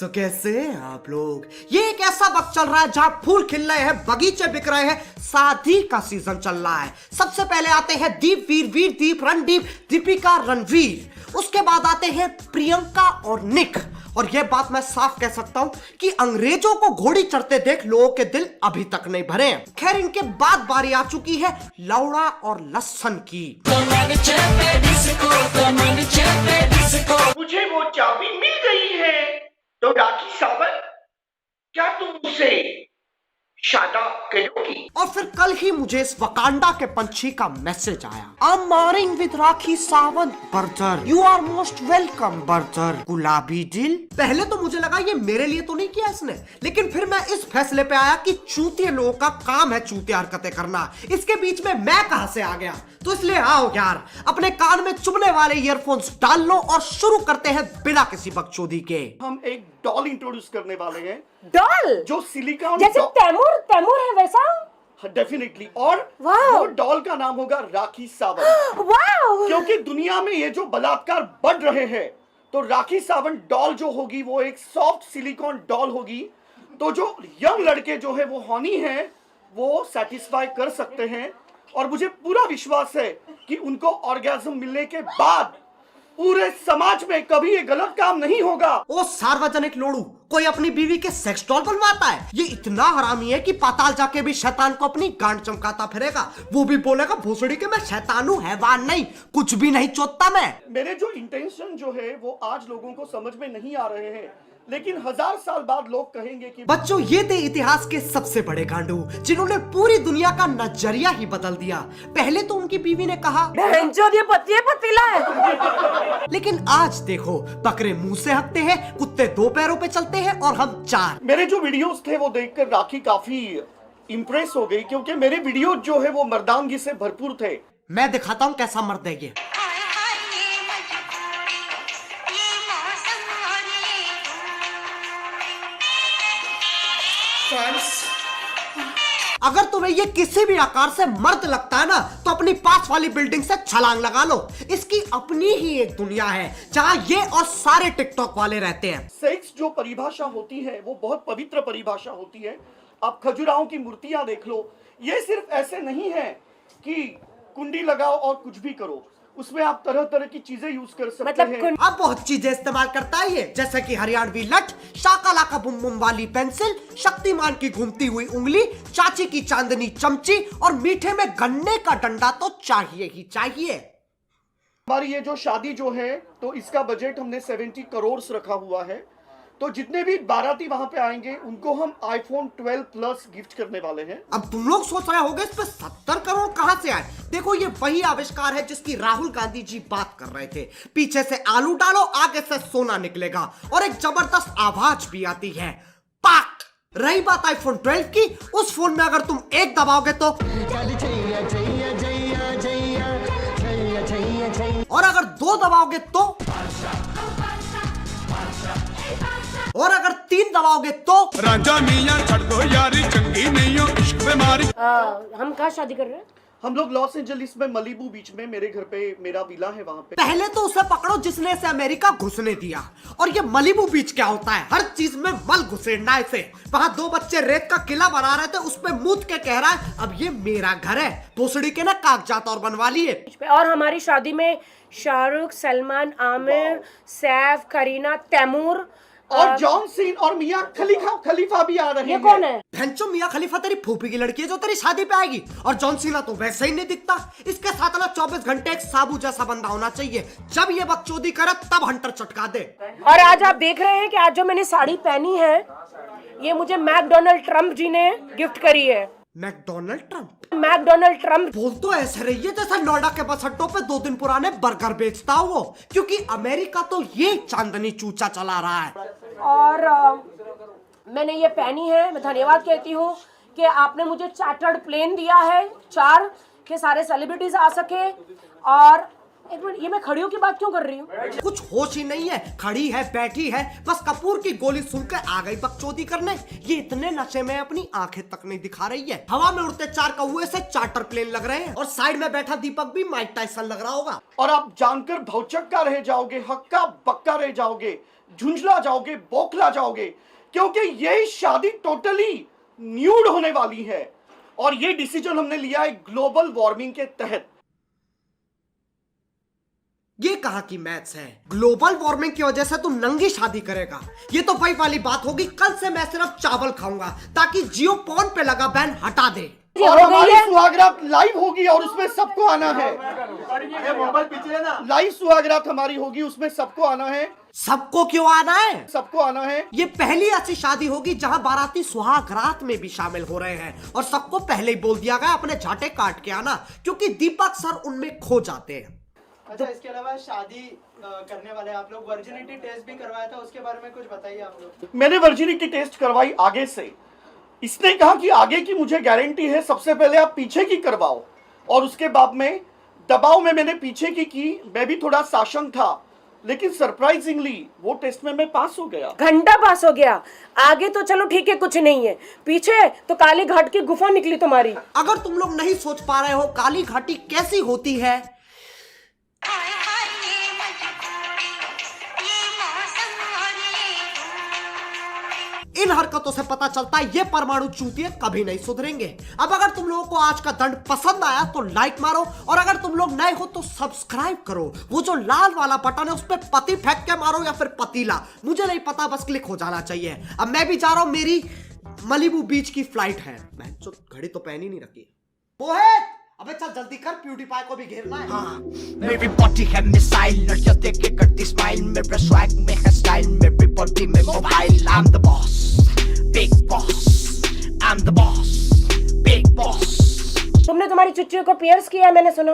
तो कैसे हैं आप लोग। ये एक ऐसा वक्त चल रहा है जहां फूल खिल रहे हैं, बगीचे बिक रहे हैं, शादी का सीजन चल रहा है। सबसे पहले आते हैं दीप, वीर, दीप, रणदीप, दीपिका, रणवीर। उसके बाद आते हैं प्रियंका और निक। और यह बात मैं साफ कह सकता हूं कि अंग्रेजों को घोड़ी चढ़ते देख लोगों के दिल अभी तक नहीं भरे हैं। खैर, इनके बाद बारी आ चुकी है लौड़ा और लस्सन की। मुझे वो चाबी मिल गई है। तो राखी सावंत, क्या तुम उसे शादा करोगी? और फिर कल ही मुझे इस वकांडा के पंछी का मैसेज आया, I am marrying with Rakhi Sawant brother, you are most welcome brother, गुलाबी दिल। पहले तो मुझे लगा ये मेरे लिए तो नहीं किया इसने, लेकिन फिर मैं इस फैसले पे आया कि चूतिए लोगों का काम है चूतिया हरकतें करना। इसके बीच में मैं कहां से आ गया। तो इसलिए आओ यार, अपने कान में चुभने वाले ईयरफोन्स डाल लो और शुरू करते हैं बिना किसी बकचोदी के। हम एक डॉल इंट्रोड्यूस करने वाले हैं। डॉल जो सिलिकॉन जैसे तैमूर है वैसा। डेफिनेटली। और वाह। वो डॉल का नाम होगा राखी सावंत। वाह। क्योंकि दुनिया में ये जो बलात्कार बढ़ रहे हैं, तो राखी सावंत डॉल जो होगी वो एक सॉफ्ट सिलिकॉन डॉल होगी। तो जो यंग लड़के जो है वो हॉनी हैं, वो सेटिस्फाई कर सकते हैं। और मुझे पूरा विश्वास है कि उनको ऑर्गेज़म मिलने के बाद पूरे समाज में कभी ये गलत काम नहीं होगा। ओ सार्वजनिक लोड़ू, कोई अपनी बीवी के सेक्स डॉल बनवाता है? ये इतना हरामी है कि पाताल जाके भी शैतान को अपनी गांड चमकाता फिरेगा। वो भी बोलेगा भोसड़ी के मैं शैतान हूँ, हैवान नहीं, कुछ भी नहीं चोदता मैं। मेरे जो इंटेंशन जो है वो आज लोगों को समझ में नहीं आ रहे हैं, लेकिन 1000 साल बाद लोग कहेंगे कि बच्चों, ये थे इतिहास के सबसे बड़े गांडू जिन्होंने पूरी दुनिया का नजरिया ही बदल दिया। पहले तो उनकी बीवी ने कहा ये पतीला है। लेकिन आज देखो, बकरे मुंह से हकते हैं, कुत्ते 2 पैरों पे चलते हैं और हम 4। मेरे जो वीडियोस थे वो देखकर राखी काफी इम्प्रेस हो गई, क्योंकि मेरे वीडियो जो है वो मर्दानगी से भरपूर थे। मैं दिखाता हूँ कैसा मर्द है ये। अगर तुम्हें ये किसी भी आकार से मर्द लगता है ना, तो अपनी पास वाली बिल्डिंग से छलांग लगा लो। इसकी अपनी ही एक दुनिया है जहां ये और सारे टिकटॉक वाले रहते हैं। सेक्स जो परिभाषा होती है वो बहुत पवित्र परिभाषा होती है। आप खजुराहों की मूर्तियां देख लो, ये सिर्फ ऐसे नहीं है कि कुंडी लगाओ और कुछ भी करो, उसमें आप तरह तरह की चीजें यूज कर सकते हैं। अब बहुत चीजें इस्तेमाल करता है ये, जैसे कि हरियाणवी लठ, शाकालाका बुम बुम वाली पेंसिल, शक्तिमान की घूमती हुई उंगली, चाची की चांदनी चमची और मीठे में गन्ने का डंडा तो चाहिए ही चाहिए। हमारी ये जो शादी जो है, तो इसका बजट हमने 70 करोड़ रखा हुआ है। तो जितने भी बाराती वहां पे आएंगे उनको हम iPhone 12 Plus गिफ्ट करने वाले हैं। अब तुम लोग सोच रहे होगे इस पे 70 करोड़ कहां से आए। देखो, ये वही आविष्कार है जिसकी राहुल गांधी जी बात कर रहे थे। पीछे से आलू डालो, आगे से सोना निकलेगा और एक जबरदस्त आवाज भी आती है, पाक। रही बात iPhone 12 की, उस फोन में अगर तुम एक दबाओगे तो, और अगर 2 दबाओगे तो, और अगर 3 दबाओगे तो। राजा मियां छड़ दो यारी, चंगी नहीं हो इश्क बीमारी। हम कहाँ शादी कर रहे हैं? हम लोग लॉस एंजलिस में मलीबू बीच में, मेरे घर पे मेरा विला है वहां पे। पहले तो उसे पकड़ो जिसने इसे अमेरिका घुसने दिया। और ये मलीबू बीच क्या होता है? हर चीज में मल घुसेड़ना इसे। वहां 2 बच्चे रेत का किला बना रहे थे, उस पे मूत के कह रहा है अब ये मेरा घर है। भोसड़ी के ना कागजात और बनवा लिए। और हमारी शादी में शाहरुख, सलमान, आमिर, सैफ, करीना, तैमूर और जॉन सीन और मियां खलीफा भी आ रहे हैं। ये कौन है? भैंचो, मियां खलीफा तेरी फूफी की लड़की है जो तेरी शादी पे आएगी। और जॉन सीना तो वैसे ही नहीं दिखता। इसके साथ ना 24 घंटे एक साबू जैसा बंदा होना चाहिए। जब ये बकचोदी करे तब हंटर चटका दे। और आज आप देख रहे हैं कि आज जो मैंने साड़ी पहनी है, ये मुझे मैकडोनाल्ड ट्रम्प जी ने गिफ्ट करी है। McDonald Trump? मैकडोनाल्ड ट्रम्प बोल तो ऐसे रही है जैसा नोएडा के बस अड्डों पे 2 दिन पुराने बर्गर बेचता हो वो। क्योंकि अमेरिका तो ये चांदनी चूचा चला रहा है। और मैंने ये पहनी है। मैं धन्यवाद कहती हूँ कि आपने मुझे चार्टर्ड प्लेन दिया है, 4 के सारे सेलिब्रिटीज आ सके। और एक मिनट, ये मैं खड़ियों की बात क्यों कर रही हूँ? कुछ होश ही नहीं है, खड़ी है, बैठी है, बस कपूर की गोली सुन के आ गई बकचोदी करने। ये इतने नशे में अपनी आंखें तक नहीं दिखा रही है। हवा में उड़ते 4 कौवे से चार्टर प्लेन लग रहे हैं। और साइड में बैठा दीपक भी माइक टाइसन लग रहा होगा। और आप जानकर भौचक्का रह जाओगे, हक्का बक्का रह जाओगे झुंझला जाओगे, बौखला जाओगे, क्योंकि ये शादी टोटली न्यूड होने वाली है। और ये डिसीजन हमने लिया है ग्लोबल वार्मिंग के तहत। ये कहा कि मैथ्स है? ग्लोबल वार्मिंग की वजह से तू नंगी शादी करेगा? ये तो वही वाली बात होगी, कल से मैं सिर्फ चावल खाऊंगा ताकि जियो पॉन पे लगा बैन हटा दे। ये और हो गई हमारी है। सुहागरात लाइव होगी और उसमें सबको आना है। लाइव सुहागरात हमारी होगी, उसमें सबको आना है। सबको क्यों आना है? सबको आना है। ये पहली ऐसी शादी होगी जहां बाराती सुहाग रात में भी शामिल हो रहे हैं और सबको पहले ही बोल दिया गया अपने झाटे काट के आना, क्योंकि दीपक सर उनमें खो जाते हैं। अच्छा, इसके अलावा शादी करने वाले आप लोग वर्जिनिटी टेस्ट भी करवाया था, उसके बारे में कुछ बताइए आप लोग। मैंने वर्जिनिटी टेस्ट करवाई आगे से। इसने कहा कि आगे की मुझे गारंटी है, सबसे पहले आप पीछे की करवाओ। और उसके बाद में दबाव में मैंने पीछे की। मैं भी थोड़ा साशंक था, लेकिन सरप्राइजिंगली वो टेस्ट में मैं पास हो गया। घंटा पास हो गया। आगे तो चलो ठीक है, कुछ नहीं है, पीछे तो काली घाट की गुफा निकली तुम्हारी। अगर तुम लोग नहीं सोच पा रहे हो काली घाटी कैसी होती है, इन हरकतों से पता चलता है ये परमाणु चूतिए कभी नहीं सुधरेंगे। अब अगर तुम लोगों को आज का दंड पसंद आया तो लाइक मारो, और अगर तुम लोग नए हो तो सब्सक्राइब करो। वो जो लाल वाला बटन है उस पर पति फेंक के मारो या फिर पतीला, मुझे नहीं पता, बस क्लिक हो जाना चाहिए। अब मैं भी जा रहा हूं, मेरी मलिबू बीच की फ्लाइट है। मैं जो घड़ी तो पहनी नहीं रखी। मोहित, अबे चल जल्दी कर, प्यूटीपाई को भी घेरना है। मेरी बॉडी है मिसाइल, लड़कियां देख के करती स्माइल, मेरे स्वैग में है स्टाइल, मेरी बॉडी में mobile. I'm the boss, big boss, I'm the boss, big boss। तुमने तुम्हारी चुच्चियों को पियर्स किया है, मैंने सुना।